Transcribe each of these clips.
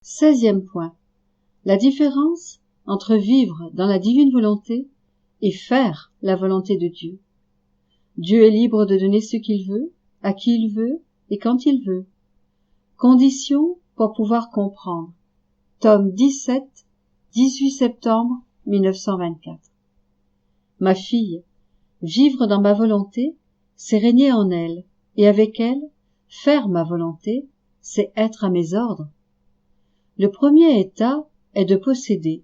16e point. La différence entre vivre dans la divine volonté et faire la volonté de Dieu. Dieu est libre de donner ce qu'il veut, à qui il veut et quand il veut. Conditions pour pouvoir comprendre. Tome 17, 18 septembre 1924. Ma fille, vivre dans ma volonté, c'est régner en elle, et avec elle, faire ma volonté, c'est être à mes ordres. Le premier état est de posséder.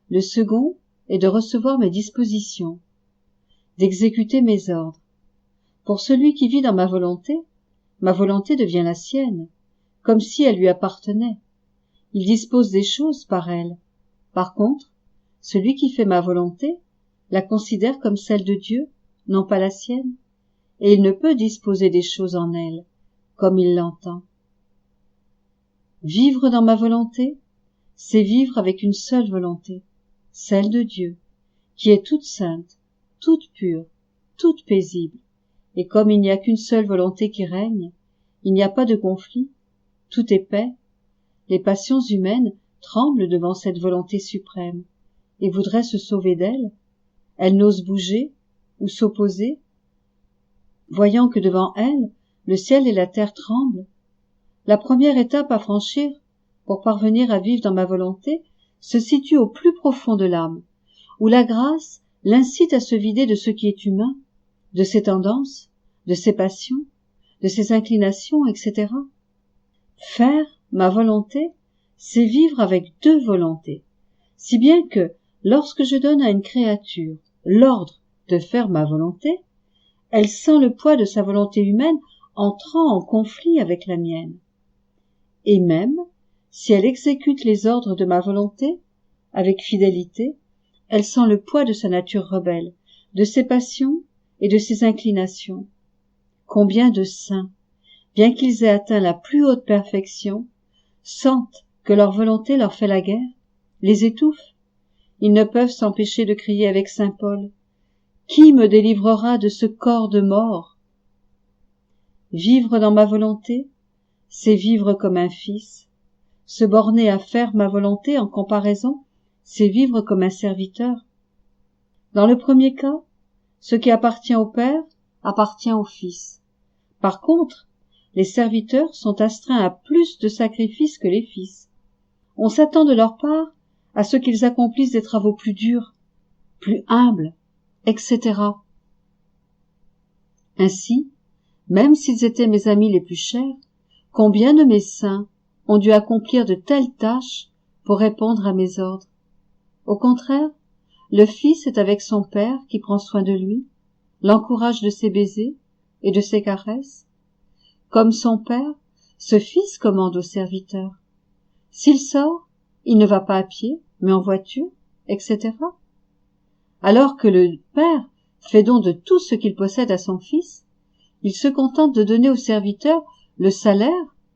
Le second est de recevoir mes dispositions, d'exécuter mes ordres. Pour celui qui vit dans ma volonté devient la sienne, comme si elle lui appartenait. Il dispose des choses par elle. Par contre, celui qui fait ma volonté la considère comme celle de Dieu, non pas la sienne, et il ne peut disposer des choses en elle, comme il l'entend. Vivre dans ma volonté, c'est vivre avec une seule volonté, celle de Dieu, qui est toute sainte, toute pure, toute paisible. Et comme il n'y a qu'une seule volonté qui règne, il n'y a pas de conflit, tout est paix. Les passions humaines tremblent devant cette volonté suprême et voudraient se sauver d'elle. Elles n'osent bouger ou s'opposer, voyant que devant elles, le ciel et la terre tremblent. La première étape à franchir pour parvenir à vivre dans ma volonté se situe au plus profond de l'âme, où la grâce l'incite à se vider de ce qui est humain, de ses tendances, de ses passions, de ses inclinations, etc. Faire ma volonté, c'est vivre avec deux volontés, si bien que, lorsque je donne à une créature l'ordre de faire ma volonté, elle sent le poids de sa volonté humaine entrant en conflit avec la mienne. Et même, si elle exécute les ordres de ma volonté, avec fidélité, elle sent le poids de sa nature rebelle, de ses passions et de ses inclinations. Combien de saints, bien qu'ils aient atteint la plus haute perfection, sentent que leur volonté leur fait la guerre, les étouffe. Ils ne peuvent s'empêcher de crier avec saint Paul « Qui me délivrera de ce corps de mort ?» Vivre dans ma volonté, c'est vivre comme un fils. Se borner à faire ma volonté en comparaison, c'est vivre comme un serviteur. Dans le premier cas, ce qui appartient au Père appartient au Fils. Par contre, les serviteurs sont astreints à plus de sacrifices que les fils. On s'attend de leur part à ce qu'ils accomplissent des travaux plus durs, plus humbles, etc. Ainsi, même s'ils étaient mes amis les plus chers, combien de mes saints ont dû accomplir de telles tâches pour répondre à mes ordres. Au contraire, le Fils est avec son Père qui prend soin de lui, l'encourage de ses baisers et de ses caresses. Comme son Père, ce Fils commande au serviteur. S'il sort, il ne va pas à pied, mais en voiture, etc. Alors que le Père fait don de tout ce qu'il possède à son Fils, il se contente de donner au serviteur le salaire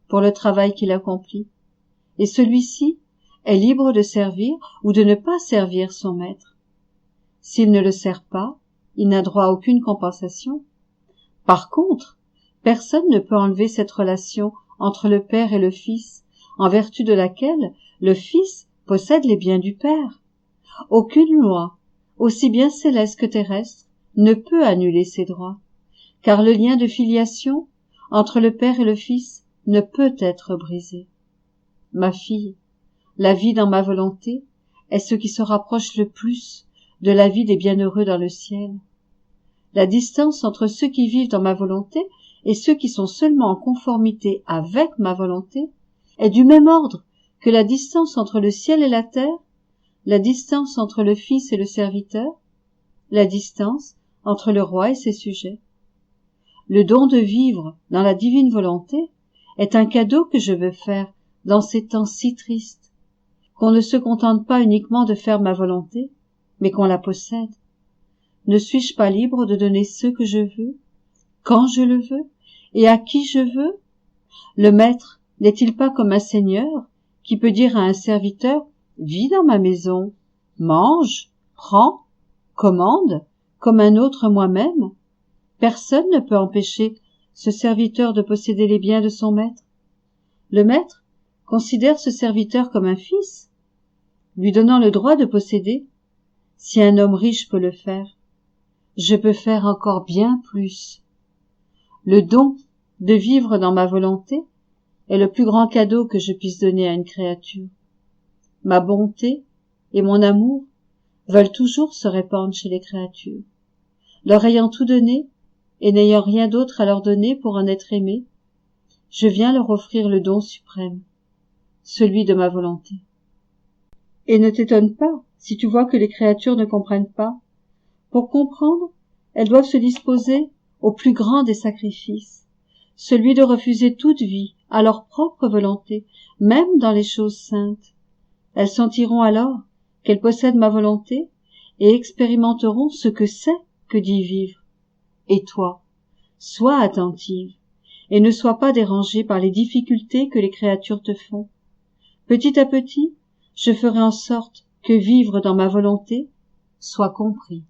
pour le travail qu'il accomplit. Et celui-ci est libre de servir ou de ne pas servir son maître. S'il ne le sert pas, il n'a droit à aucune compensation. Par contre, personne ne peut enlever cette relation entre le Père et le Fils, en vertu de laquelle le Fils possède les biens du Père. Aucune loi, aussi bien céleste que terrestre, ne peut annuler ces droits, car le lien de filiation entre le Père et le Fils ne peut être brisé. Ma fille, la vie dans ma volonté est ce qui se rapproche le plus de la vie des bienheureux dans le ciel. La distance entre ceux qui vivent dans ma volonté et ceux qui sont seulement en conformité avec ma volonté est du même ordre que la distance entre le ciel et la terre, la distance entre le Fils et le serviteur, la distance entre le roi et ses sujets. Le don de vivre dans la divine volonté est un cadeau que je veux faire dans ces temps si tristes, qu'on ne se contente pas uniquement de faire ma volonté, mais qu'on la possède. Ne suis-je pas libre de donner ce que je veux, quand je le veux, et à qui je veux? Le maître n'est-il pas comme un seigneur qui peut dire à un serviteur « Vis dans ma maison, mange, prends, commande, comme un autre moi-même » Personne ne peut empêcher ce serviteur de posséder les biens de son maître. Le maître considère ce serviteur comme un fils, lui donnant le droit de posséder. Si un homme riche peut le faire, je peux faire encore bien plus. Le don de vivre dans ma volonté est le plus grand cadeau que je puisse donner à une créature. Ma bonté et mon amour veulent toujours se répandre chez les créatures. Leur ayant tout donné et n'ayant rien d'autre à leur donner pour en être aimé, je viens leur offrir le don suprême, celui de ma volonté. Et ne t'étonne pas si tu vois que les créatures ne comprennent pas. Pour comprendre, elles doivent se disposer au plus grand des sacrifices, celui de refuser toute vie à leur propre volonté, même dans les choses saintes. Elles sentiront alors qu'elles possèdent ma volonté et expérimenteront ce que c'est que d'y vivre. Et toi, sois attentive et ne sois pas dérangée par les difficultés que les créatures te font. Petit à petit, je ferai en sorte que vivre dans ma volonté soit compris.